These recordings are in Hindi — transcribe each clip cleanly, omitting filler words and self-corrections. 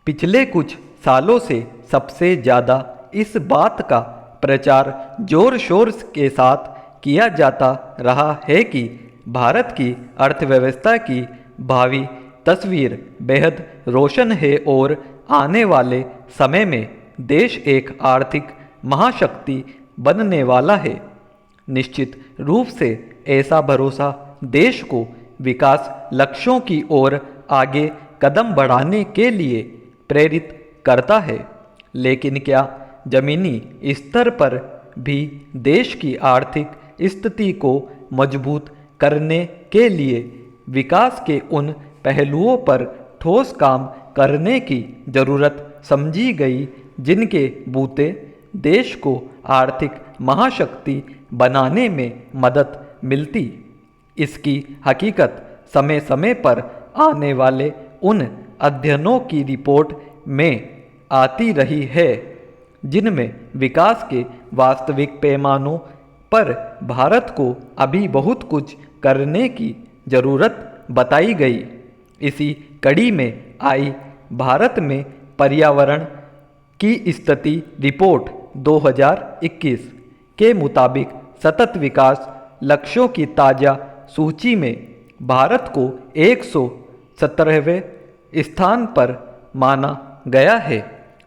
पिछले कुछ सालों से सबसे ज़्यादा इस बात का प्रचार जोर शोर के साथ किया जाता रहा है कि भारत की अर्थव्यवस्था की भावी तस्वीर बेहद रोशन है और आने वाले समय में देश एक आर्थिक महाशक्ति बनने वाला है। निश्चित रूप से ऐसा भरोसा देश को विकास लक्ष्यों की ओर आगे कदम बढ़ाने के लिए प्रेरित करता है। लेकिन क्या जमीनी स्तर पर भी देश की आर्थिक स्थिति को मजबूत करने के लिए विकास के उन पहलुओं पर ठोस काम करने की ज़रूरत समझी गई जिनके बूते देश को आर्थिक महाशक्ति बनाने में मदद मिलती। इसकी हकीकत समय समय पर आने वाले उन अध्ययनों की रिपोर्ट में आती रही है जिनमें विकास के वास्तविक पैमानों पर भारत को अभी बहुत कुछ करने की ज़रूरत बताई गई। इसी कड़ी में आई भारत में पर्यावरण की स्थिति रिपोर्ट 2021 के मुताबिक सतत विकास लक्ष्यों की ताज़ा सूची में भारत को 117वें स्थान पर माना गया है,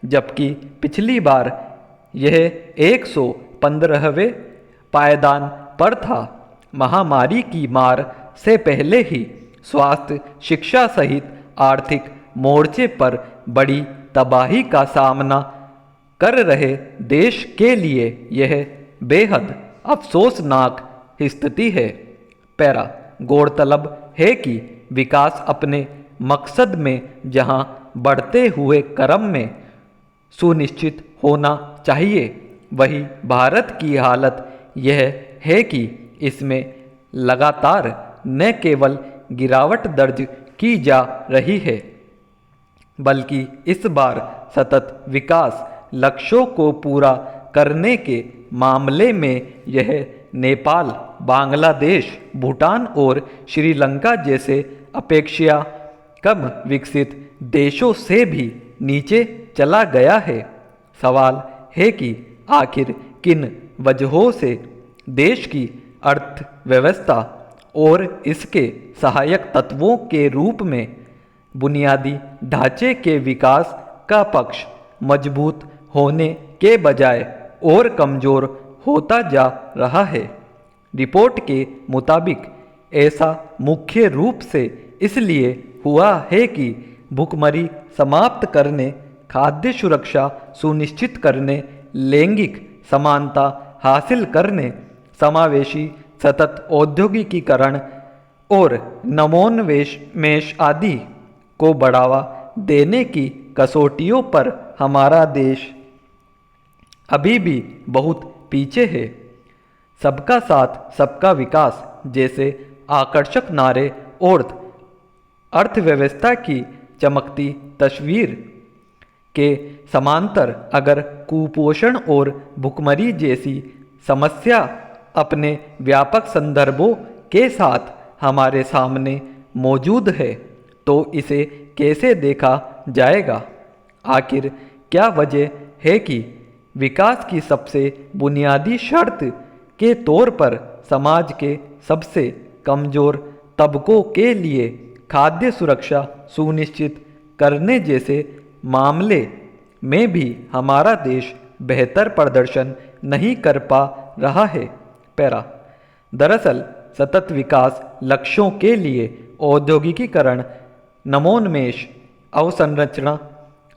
जबकि पिछली बार यह 115वें पायदान पर था। महामारी की मार से पहले ही स्वास्थ्य, शिक्षा सहित आर्थिक मोर्चे पर बड़ी तबाही का सामना कर रहे देश के लिए यह बेहद अफसोसनाक स्थिति है। पैरा गौरतलब है कि विकास अपने मकसद में जहां बढ़ते हुए क्रम में सुनिश्चित होना चाहिए, वही भारत की हालत यह है कि इसमें लगातार न केवल गिरावट दर्ज की जा रही है, बल्कि इस बार सतत विकास लक्ष्यों को पूरा करने के मामले में यह नेपाल, बांग्लादेश, भूटान और श्रीलंका जैसे अपेक्षा कम विकसित देशों से भी नीचे चला गया है। सवाल है कि आखिर किन वजहों से देश की अर्थव्यवस्था और इसके सहायक तत्वों के रूप में बुनियादी ढांचे के विकास का पक्ष मजबूत होने के बजाय और कमज़ोर होता जा रहा है। रिपोर्ट के मुताबिक ऐसा मुख्य रूप से इसलिए हुआ है कि भुखमरी समाप्त करने, खाद्य सुरक्षा सुनिश्चित करने, लैंगिक समानता हासिल करने, समावेशी सतत औद्योगिकीकरण और नवोन्मेष आदि को बढ़ावा देने की कसौटियों पर हमारा देश अभी भी बहुत पीछे है। सबका साथ सबका विकास जैसे आकर्षक नारे और अर्थव्यवस्था की चमकती तस्वीर के समांतर अगर कुपोषण और भुखमरी जैसी समस्या अपने व्यापक संदर्भों के साथ हमारे सामने मौजूद है, तो इसे कैसे देखा जाएगा? आखिर क्या वजह है कि विकास की सबसे बुनियादी शर्त के तौर पर समाज के सबसे कमज़ोर तबकों के लिए खाद्य सुरक्षा सुनिश्चित करने जैसे मामले में भी हमारा देश बेहतर प्रदर्शन नहीं कर पा रहा है? पैरा दरअसल सतत विकास लक्ष्यों के लिए औद्योगिकीकरण, नवोन्मेष, अवसंरचना,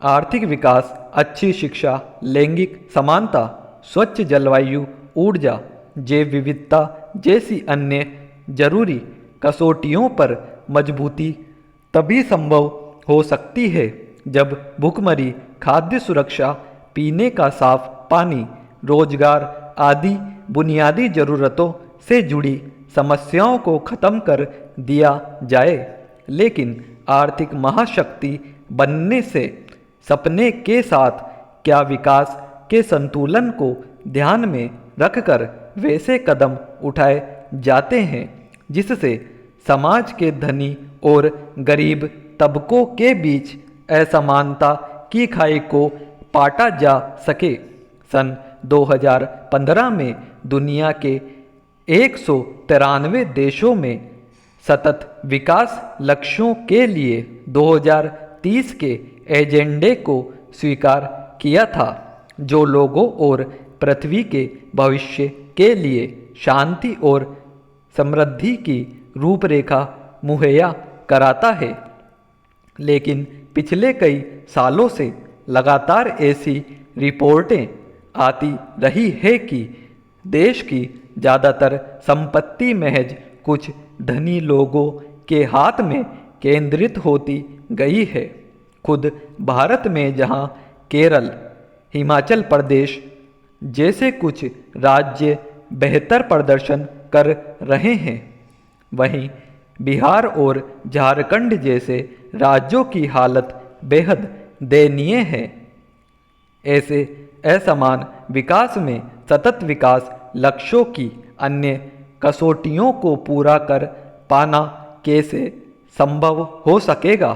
आर्थिक विकास, अच्छी शिक्षा, लैंगिक समानता, स्वच्छ जलवायु, ऊर्जा, जैव विविधता जैसी अन्य जरूरी कसौटियों पर मजबूती तभी संभव हो सकती है जब भुखमरी, खाद्य सुरक्षा, पीने का साफ पानी, रोजगार आदि बुनियादी ज़रूरतों से जुड़ी समस्याओं को ख़त्म कर दिया जाए। लेकिन आर्थिक महाशक्ति बनने से सपने के साथ क्या विकास के संतुलन को ध्यान में रखकर वैसे कदम उठाए जाते हैं जिससे समाज के धनी और गरीब तबकों के बीच असमानता की खाई को पाटा जा सके। सन 2015 में दुनिया के 193 देशों में सतत विकास लक्ष्यों के लिए 2030 के एजेंडे को स्वीकार किया था, जो लोगों और पृथ्वी के भविष्य के लिए शांति और समृद्धि की रूपरेखा मुहैया कराता है। लेकिन पिछले कई सालों से लगातार ऐसी रिपोर्टें आती रही है कि देश की ज़्यादातर संपत्ति महज कुछ धनी लोगों के हाथ में केंद्रित होती गई है। खुद भारत में जहां केरल, हिमाचल प्रदेश जैसे कुछ राज्य बेहतर प्रदर्शन कर रहे हैं, वहीं बिहार और झारखंड जैसे राज्यों की हालत बेहद दयनीय है। ऐसे असमान विकास में सतत विकास लक्ष्यों की अन्य कसौटियों को पूरा कर पाना कैसे संभव हो सकेगा?